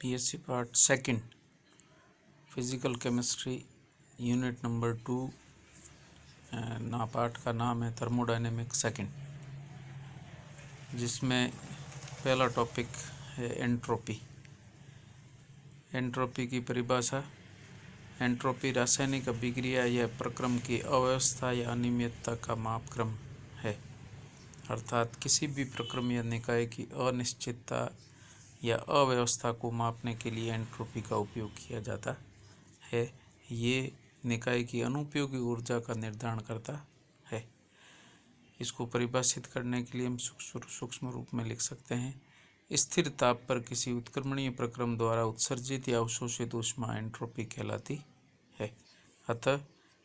BSc part second physical chemistry unit number 2 ना part का नाम है थर्मोडायनेमिक सेकंड, जिसमें पहला टॉपिक है एंट्रोपी। एंट्रोपी की परिभाषा। एंट्रोपी रासायनिक अभिक्रिया या प्रक्रम की अव्यवस्था या अनियमितता का मापक्रम है, अर्थात किसी भी प्रक्रम या निकाय की अनिश्चितता या अव्यवस्था को मापने के लिए एंट्रोपी का उपयोग किया जाता है। ये निकाय की अनुपयोगी ऊर्जा का निर्धारण करता है। इसको परिभाषित करने के लिए हम सूक्ष्म रूप में लिख सकते हैं। स्थिर ताप पर किसी उत्क्रमणीय प्रक्रम द्वारा उत्सर्जित या अवशोषित ऊष्मा एंट्रोपी कहलाती है। अतः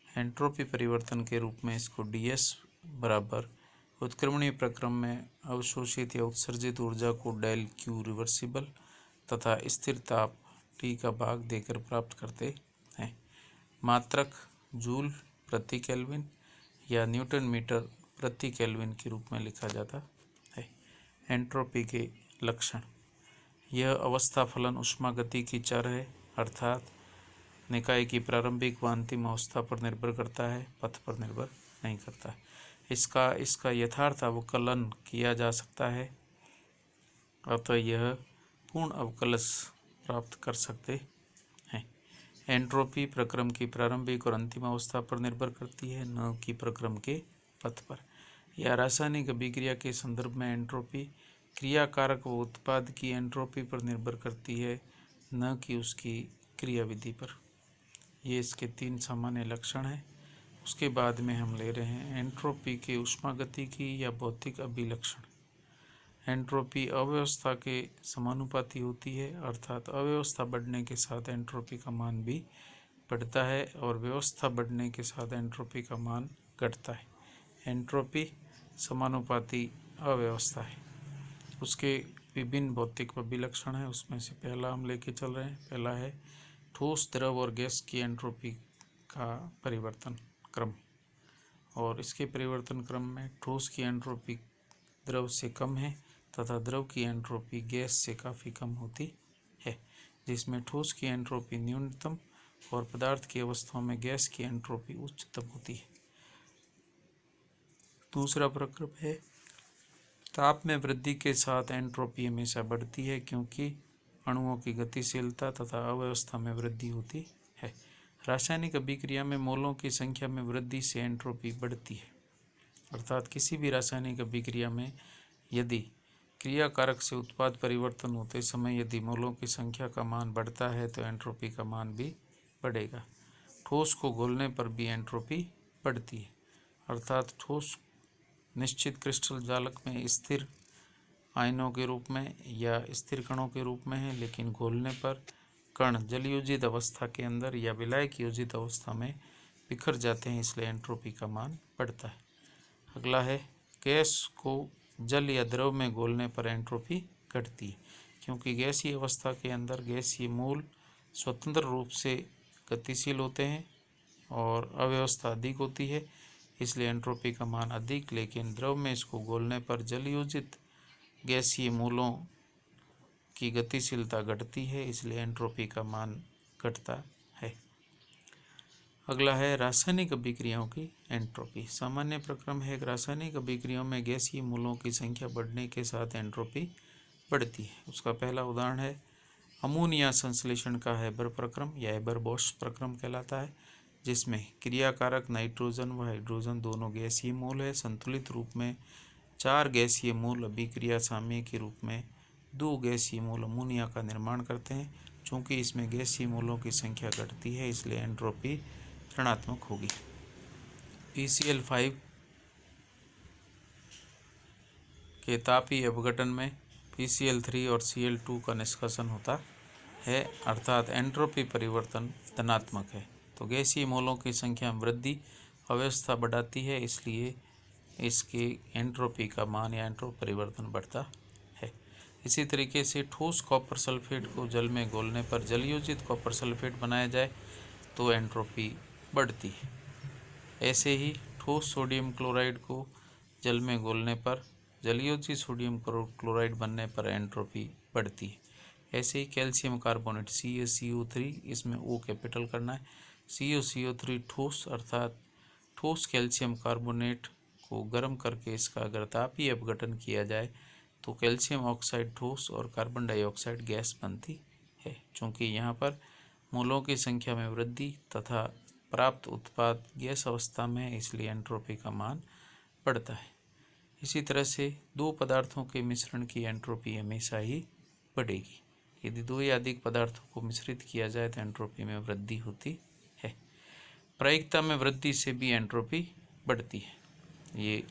एंट्रोपी परिवर्तन के रूप में इसको ds बराबर उत्क्रमणीय प्रक्रम में अवशोषित या उत्सर्जित ऊर्जा को डेल क्यू रिवर्सिबल तथा स्थिर ताप T का भाग देकर प्राप्त करते हैं। मात्रक जूल प्रति केल्विन या न्यूटन मीटर प्रति केल्विन के रूप में लिखा जाता है। एंट्रोपी के लक्षण। यह अवस्था फलन ऊष्मागति की चर है, अर्थात निकाय की प्रारंभिक व अंतिम अवस्था पर निर्भर करता है, पथ पर निर्भर नहीं करता है। इसका यथार्थ अवकलन किया जा सकता है, अतः यह पूर्ण अवकलज प्राप्त कर सकते हैं। एंट्रोपी प्रक्रम की प्रारंभिक और अंतिम अवस्था पर निर्भर करती है, न कि प्रक्रम के पथ पर। या रासायनिक अभिक्रिया के संदर्भ में एंट्रोपी क्रियाकारक व उत्पाद की एंट्रोपी पर निर्भर करती है, न कि उसकी क्रियाविधि पर। ये इसके 3 सामान्य लक्षण हैं। उसके बाद में हम ले रहे हैं एंट्रोपी के ऊष्मागतिकी या भौतिक अभिलक्षण। एंट्रोपी अव्यवस्था के समानुपाती होती है, अर्थात अव्यवस्था बढ़ने के साथ एंट्रोपी का मान भी बढ़ता है और व्यवस्था बढ़ने के साथ एंट्रोपी का मान घटता है। एंट्रोपी समानुपाती अव्यवस्था है। उसके विभिन्न भौतिक अभिलक्षण हैं, उसमें से पहला हम लेके चल रहे हैं। पहला है ठोस, द्रव और गैस की एंट्रोपी का परिवर्तन क्रम। और इसके परिवर्तन क्रम में ठोस की एंट्रोपी द्रव से कम है तथा द्रव की एंट्रोपी गैस से काफ़ी कम होती है, जिसमें ठोस की एंट्रोपी न्यूनतम और पदार्थ की अवस्थाओं में गैस की एंट्रोपी उच्चतम होती है। दूसरा प्रक्रम है ताप में वृद्धि के साथ एंट्रोपी हमेशा बढ़ती है, क्योंकि अणुओं की गतिशीलता तथा अव्यवस्था में वृद्धि होती है। रासायनिक अभिक्रिया में मोलों की संख्या में वृद्धि से एंट्रोपी बढ़ती है, अर्थात किसी भी रासायनिक अभिक्रिया में यदि क्रियाकारक से उत्पाद परिवर्तन होते समय यदि मोलों की संख्या का मान बढ़ता है तो एंट्रोपी का मान भी बढ़ेगा। ठोस को घोलने पर भी एंट्रोपी बढ़ती है, अर्थात ठोस निश्चित क्रिस्टल जालक में स्थिर आयनों के रूप में या स्थिर कणों के रूप में है, लेकिन घोलने पर कण जलयोजित अवस्था के अंदर या विलायक योजित अवस्था में बिखर जाते हैं, इसलिए एंट्रोपी का मान बढ़ता है। अगला है गैस को जल या द्रव में घोलने पर एंट्रोपी घटती है, क्योंकि गैसीय अवस्था के अंदर गैसीय मूल स्वतंत्र रूप से गतिशील होते हैं और अव्यवस्था अधिक होती है, इसलिए एंट्रोपी का मान अधिक। लेकिन द्रव में इसको घोलने पर जलयोजित गैसीय मूलों की गतिशीलता घटती है, इसलिए एंट्रोपी का मान घटता है। अगला है रासायनिक अभिक्रियाओं की एंट्रोपी। सामान्य प्रक्रम है रासायनिक अभिक्रियाओं में गैसीय मूलों की संख्या बढ़ने के साथ एंट्रोपी बढ़ती है। उसका पहला उदाहरण है अमोनिया संश्लेषण का हैबर प्रक्रम या हैबर-बोश प्रक्रम कहलाता है, जिसमें क्रियाकारक नाइट्रोजन व हाइड्रोजन दोनों गैसीय मूल है। संतुलित रूप में 4 गैसीय मूल अभिक्रिया सामयिक के रूप में 2 गैसीय मूल अमोनिया का निर्माण करते हैं। चूँकि इसमें गैसीय मूलों की संख्या घटती है, इसलिए एंट्रोपी ऋणात्मक होगी। PCl5 के तापीय अपघटन में PCl3 और Cl2 का निष्कासन होता है, अर्थात एंट्रोपी परिवर्तन धनात्मक है। तो गैसीय मूलों की संख्या में वृद्धि अव्यवस्था बढ़ाती है, इसलिए इसके एंट्रोपी का मान या एंट्रोपी परिवर्तन बढ़ता है। इसी तरीके से ठोस कॉपर सल्फेट को जल में घोलने पर जलयोजित कॉपर सल्फेट बनाया जाए तो एंट्रोपी बढ़ती है। ऐसे ही ठोस सोडियम क्लोराइड को जल में घोलने पर जलयोजित सोडियम क्लोराइड बनने पर एंट्रोपी बढ़ती है। ऐसे ही कैल्शियम कार्बोनेट CaCO3, इसमें O कैपिटल करना है। CaCO3 ठोस, अर्थात ठोस कैल्शियम कार्बोनेट को गर्म करके इसका अगर तापीय अपघटन किया जाए तो कैल्शियम ऑक्साइड ठोस और कार्बन डाइऑक्साइड गैस बनती है। चूँकि यहाँ पर मोलों की संख्या में वृद्धि तथा प्राप्त उत्पाद गैस अवस्था में है, इसलिए एंट्रोपी का मान बढ़ता है। इसी तरह से दो पदार्थों के मिश्रण की एंट्रोपी हमेशा ही बढ़ेगी। यदि दो या अधिक पदार्थों को मिश्रित किया जाए तो एंट्रोपी में वृद्धि होती है। प्रायिकता में वृद्धि से भी एंट्रोपी बढ़ती है। ये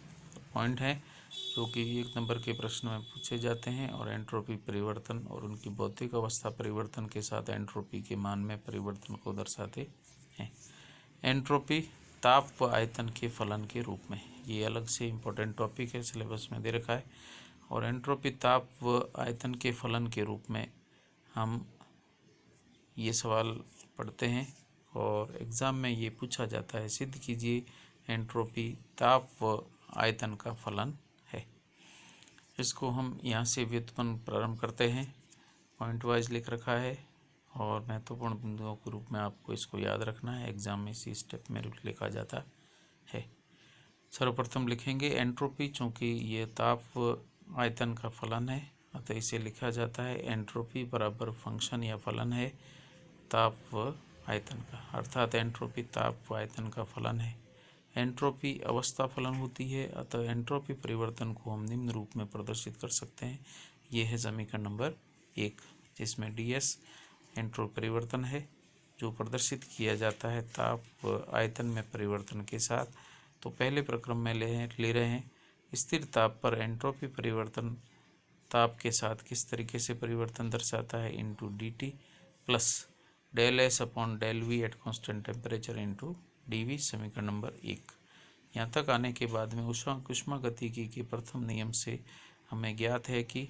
पॉइंट है जो कि 1 नंबर के प्रश्न में पूछे जाते हैं और एंट्रोपी परिवर्तन और उनकी भौतिक अवस्था परिवर्तन के साथ एंट्रोपी के मान में परिवर्तन को दर्शाते हैं। एंट्रोपी ताप व आयतन के फलन के रूप में, ये अलग से इम्पोर्टेंट टॉपिक है, सिलेबस में दे रखा है। और एंट्रोपी ताप व आयतन के फलन के रूप में हम ये सवाल पढ़ते हैं और एग्ज़ाम में ये पूछा जाता है, सिद्ध कीजिए एंट्रोपी ताप व आयतन का फलन है। इसको हम यहाँ से व्युत्पन्न प्रारंभ करते हैं, पॉइंट वाइज लिख रखा है और महत्वपूर्ण बिंदुओं के रूप में आपको इसको याद रखना है। एग्ज़ाम में इसी स्टेप में लिखा जाता है। सर्वप्रथम लिखेंगे एंट्रोपी, चूँकि ये ताप व आयतन का फलन है अतः इसे लिखा जाता है एंट्रोपी बराबर फंक्शन या फलन है ताप व आयतन का, अर्थात एंट्रोपी ताप व आयतन का फलन है। एंट्रोपी अवस्था फलन होती है, अतः एंट्रोपी परिवर्तन को हम निम्न रूप में प्रदर्शित कर सकते हैं। ये है समीकरण नंबर 1, जिसमें ds एंट्रोपी परिवर्तन है जो प्रदर्शित किया जाता है ताप व आयतन में परिवर्तन के साथ। तो पहले प्रक्रम में ले रहे हैं स्थिर ताप पर एंट्रोपी परिवर्तन ताप के साथ किस तरीके से परिवर्तन दर्शाता है, into dt plus del S upon del V at constant temperature into dv, समीकरण नंबर 1। यहाँ तक आने के बाद में ऊष्मागतिकी के प्रथम नियम से हमें ज्ञात है कि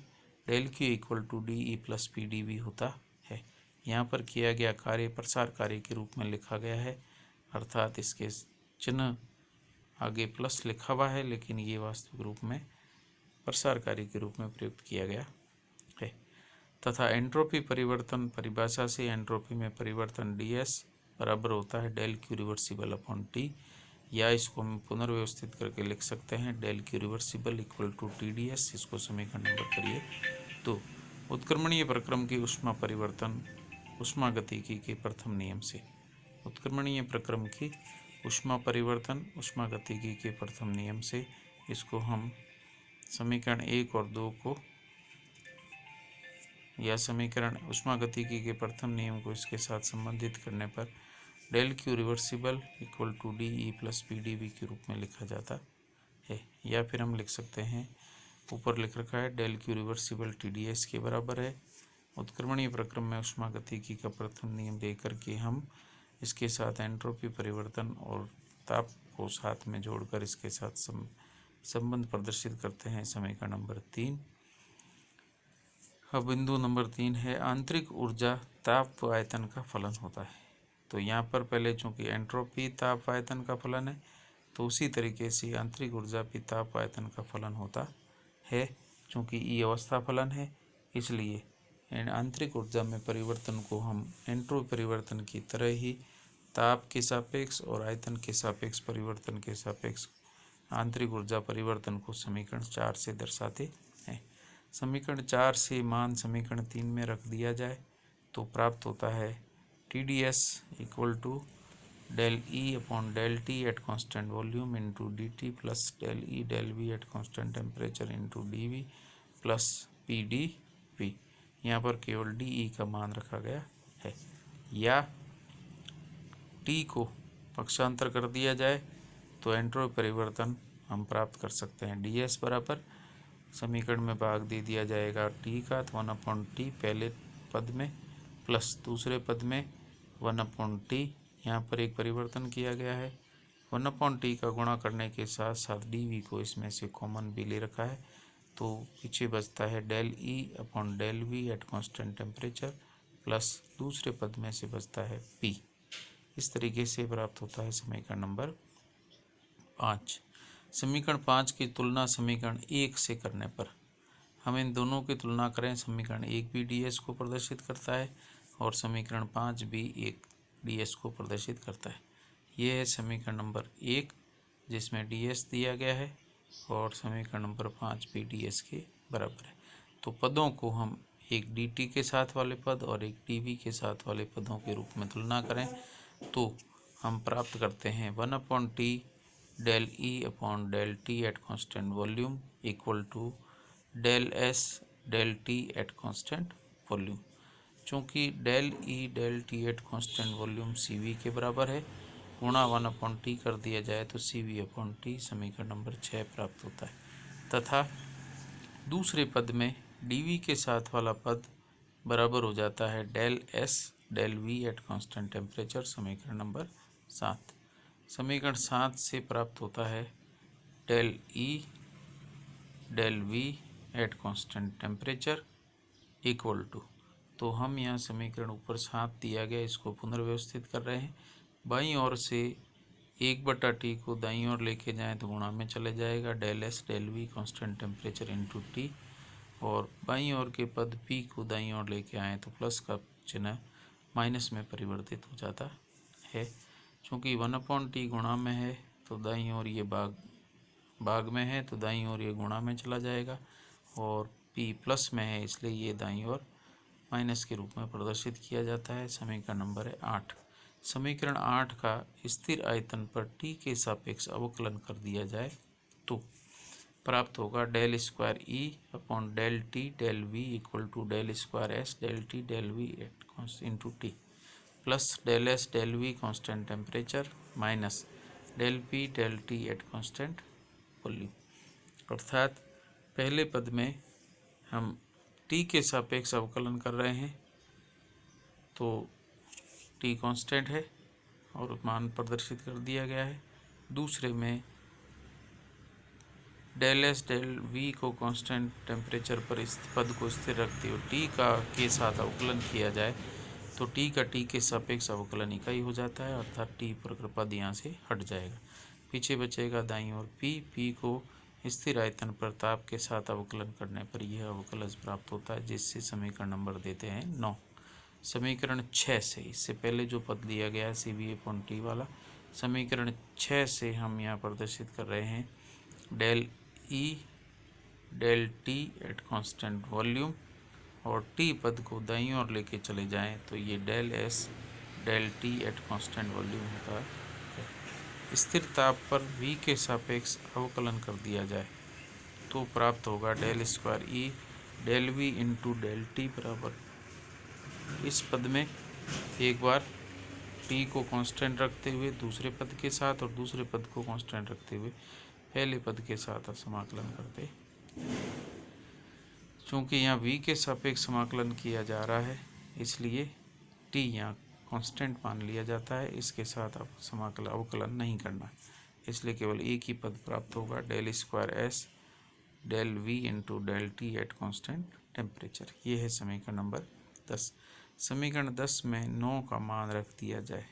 del Q equal to D E plus P D V होता है। यहाँ पर किया गया कार्य प्रसार कार्य के रूप में लिखा गया है, अर्थात इसके चिन्ह आगे प्लस लिखा हुआ है लेकिन ये वास्तविक रूप में प्रसार कार्य के रूप में प्रयुक्त किया गया है। तथा एंट्रोपी परिवर्तन परिभाषा से एंट्रोपी में परिवर्तन ds बराबर होता है del Q reversible upon T, या इसको हम पुनर्व्यवस्थित करके लिख सकते हैं del Q reversible equal to TdS। इसको समीकरण नंबर करिए तो उत्क्रमणीय प्रक्रम की ऊष्मा परिवर्तन ऊष्मागतिकी के प्रथम नियम से, उत्क्रमणीय प्रक्रम की ऊष्मा परिवर्तन ऊष्मागतिकी के प्रथम नियम से इसको हम समीकरण 1 और 2 को, या समीकरण ऊष्मागतिकी के प्रथम नियम को इसके साथ संबंधित करने पर del Q reversible equal to D E plus P D V के रूप में लिखा जाता है। या फिर हम लिख सकते हैं, ऊपर लिख रखा है डेल क्यू रिवर्सिबल TdS के बराबर है। उत्क्रमणीय प्रक्रम में ऊष्मागतिकी का प्रथम नियम देकर के हम इसके साथ एंट्रोपी परिवर्तन और ताप को साथ में जोड़कर इसके साथ संबंध प्रदर्शित करते हैं, समीकरण नंबर 3। अब बिंदु नंबर 3 है आंतरिक ऊर्जा ताप व आयतन का फलन होता है। तो यहाँ पर पहले चूँकि एंट्रोपी ताप आयतन का फलन है तो उसी तरीके से आंतरिक ऊर्जा भी ताप आयतन का फलन होता है। चूँकि ई अवस्था फलन है इसलिए आंतरिक ऊर्जा में परिवर्तन को हम एंट्रोपी परिवर्तन की तरह ही ताप के सापेक्ष और आयतन के सापेक्ष परिवर्तन के सापेक्ष आंतरिक ऊर्जा परिवर्तन को समीकरण 4 से दर्शाते हैं। समीकरण 4 से मान समीकरण 3 में रख दिया जाए तो प्राप्त होता है TdS equal to del E upon del T at constant volume into D T plus del E del V at constant temperature into D V plus P D V. यहाँ पर केवल डी ई का मान रखा गया है। या T को पक्षांतर कर दिया जाए तो एंट्रोपी परिवर्तन हम प्राप्त कर सकते हैं। ds बराबर समीकरण में भाग दे दिया जाएगा टी का, तो 1/t पहले पद में प्लस दूसरे पद में 1/t। यहाँ पर एक परिवर्तन किया गया है, 1/t का गुणा करने के साथ साथ dv को इसमें से कॉमन भी ले रखा है तो पीछे बचता है del E upon del V at constant temperature plus दूसरे पद में से बचता है p। इस तरीके से प्राप्त होता है समीकरण नंबर 5। समीकरण 5 की तुलना समीकरण 1 से करने पर हम इन दोनों की तुलना करें, समीकरण 1 भी ds को प्रदर्शित करता है और समीकरण 5 भी एक ds को प्रदर्शित करता है। ये है समीकरण नंबर 1 जिसमें ds दिया गया है और समीकरण नंबर 5 भी ds के बराबर है। तो पदों को हम एक dt के साथ वाले पद और एक dv के साथ वाले पदों के रूप में तुलना करें तो हम प्राप्त करते हैं 1/t del E upon del t at constant volume equal to del S del t at constant volume. चूँकि del E del t at constant volume CV के बराबर है, गुणा 1/t कर दिया जाए तो CV/t समीकरण नंबर 6 प्राप्त होता है। तथा दूसरे पद में dv के साथ वाला पद बराबर हो जाता है del S del V at constant temperature समीकरण नंबर 7। समीकरण 7 से प्राप्त होता है del E del V at constant temperature equal to, तो हम यहाँ समीकरण ऊपर 7 दिया गया इसको पुनर्व्यवस्थित कर रहे हैं। बाईं ओर से 1/t को दाईं ओर लेके जाएं तो गुणा में चले जाएगा del S del V constant temperature into T, और बाईं ओर के पद p को दाईं ओर लेके आएँ तो प्लस का चिन्ह माइनस में परिवर्तित हो जाता है। चूँकि 1/t गुणा में है तो दाईं ओर ये भाग में है तो दाईं ओर ये गुणा में चला जाएगा, और p प्लस में है इसलिए ये दाईं ओर माइनस के रूप में प्रदर्शित किया जाता है। समीकरण नंबर है 8। समीकरण 8 का स्थिर आयतन पर t के सापेक्ष अवकलन कर दिया जाए तो प्राप्त होगा del square E upon del t del V equal to del square S del t del V into T plus del S del V constant temperature minus del P del T at constant volume. अर्थात पहले पद में हम t के सापेक्ष अवकलन कर रहे हैं तो t कांस्टेंट है और मान प्रदर्शित कर दिया गया है। दूसरे में del S del V को कांस्टेंट टेम्परेचर पर इस पद को स्थिर रखते हुए t का के साथ अवकलन किया जाए तो t का t के सापेक्ष अवकलन इकाई हो जाता है, अर्थात t पर पद यहाँ से हट जाएगा। पीछे बचेगा दाईं ओर p को स्थिर आयतन पर ताप के साथ अवकलन करने पर यह अवकलज प्राप्त होता है, जिससे समीकरण नंबर देते हैं 9। समीकरण 6 से, इससे पहले जो पद दिया गया है CV/t वाला, समीकरण 6 से हम यहाँ प्रदर्शित कर रहे हैं del E del T at constant volume, और T पद को दाईं ओर लेके चले जाएं तो ये del S del T at constant volume होता है। स्थिर ताप पर V के सापेक्ष अवकलन कर दिया जाए तो प्राप्त होगा del square E del V into del T बराबर, इस पद में एक बार T को कांस्टेंट रखते हुए दूसरे पद के साथ और दूसरे पद को कांस्टेंट रखते हुए पहले पद के साथ समाकलन करते। चूँकि यहाँ v के सापेक्ष समाकलन किया जा रहा है इसलिए t यहाँ कांस्टेंट मान लिया जाता है, इसके साथ अब अवकलन नहीं करना, इसलिए केवल एक ही पद प्राप्त होगा del square S del V into del T at constant temperature. ये है समीकरण नंबर 10। समीकरण 10 में 9 का मान रख दिया जाए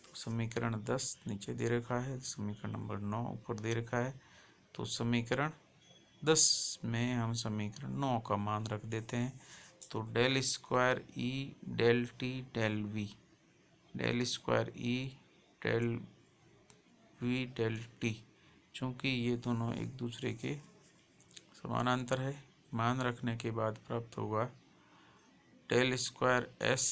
तो समीकरण 10 नीचे दे रखा है, समीकरण नंबर 9 ऊपर दे रखा है। तो समीकरण 10 में हम समीकरण 9 का मान रख देते हैं तो del square E del T del V, del square E del V del T, चूँकि ये दोनों एक दूसरे के समानांतर है, मान रखने के बाद प्राप्त होगा del square S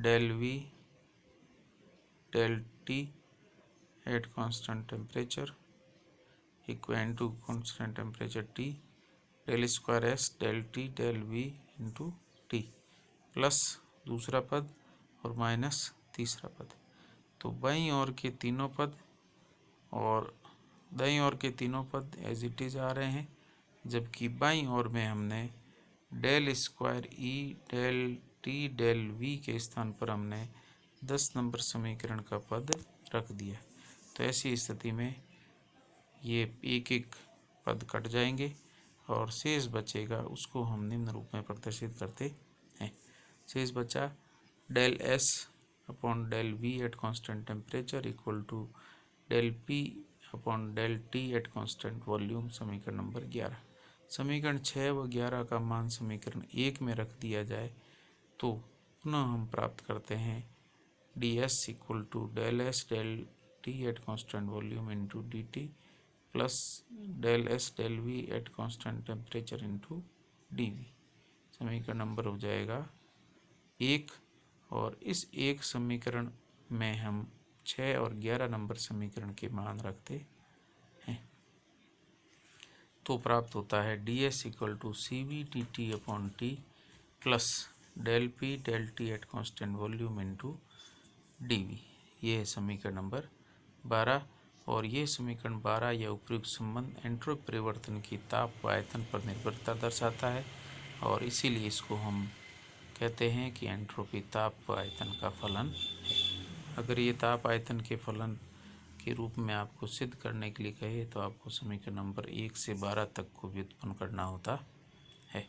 del V del T at constant temperature equal to constant temperature T del square S del T del V into T plus दूसरा पद और माइनस तीसरा पद। तो बाईं ओर के तीनों पद और दाईं ओर के तीनों पद एज इट इज़ आ रहे हैं, जबकि बाईं ओर में हमने del square E del T del V के स्थान पर हमने 10 नंबर समीकरण का पद रख दिया। तो ऐसी स्थिति में ये एक एक पद कट जाएंगे और शेष बचेगा, उसको हम निम्न रूप में प्रदर्शित करते हैं। शेष बचा del S upon del V at constant temperature equal to del P upon del T at constant volume, समीकरण नंबर 11। समीकरण 6 व 11 का मान समीकरण 1 में रख दिया जाए तो पुनः हम प्राप्त करते हैं D S equal to del S del T at constant volume into D T plus del S del V at constant temperature into D V. समीकरण नंबर हो जाएगा 1। और इस एक समीकरण में हम 6 और 11 नंबर समीकरण के मान रखते हैं तो प्राप्त होता है D S equal to C V T T upon T plus del P del T at constant volume into D V. ये है समीकरण नंबर 12। और ये समीकरण 12 या उपयुक्त संबंध एंट्रोपी परिवर्तन की ताप व आयतन पर निर्भरता दर्शाता है और इसीलिए इसको हम कहते हैं कि एंट्रोपी ताप व आयतन का फलन है। अगर ये ताप आयतन के फलन के रूप में आपको सिद्ध करने के लिए कहे तो आपको समीकरण नंबर 1 से 12 तक को व्युत्पन्न करना होता है।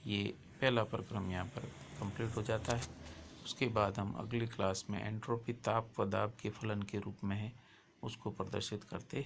ये पहला प्रक्रम यहाँ पर कंप्लीट हो जाता है। उसके बाद हम अगली क्लास में एंट्रोपी ताप व दाब के फलन के रूप में है उसको प्रदर्शित करते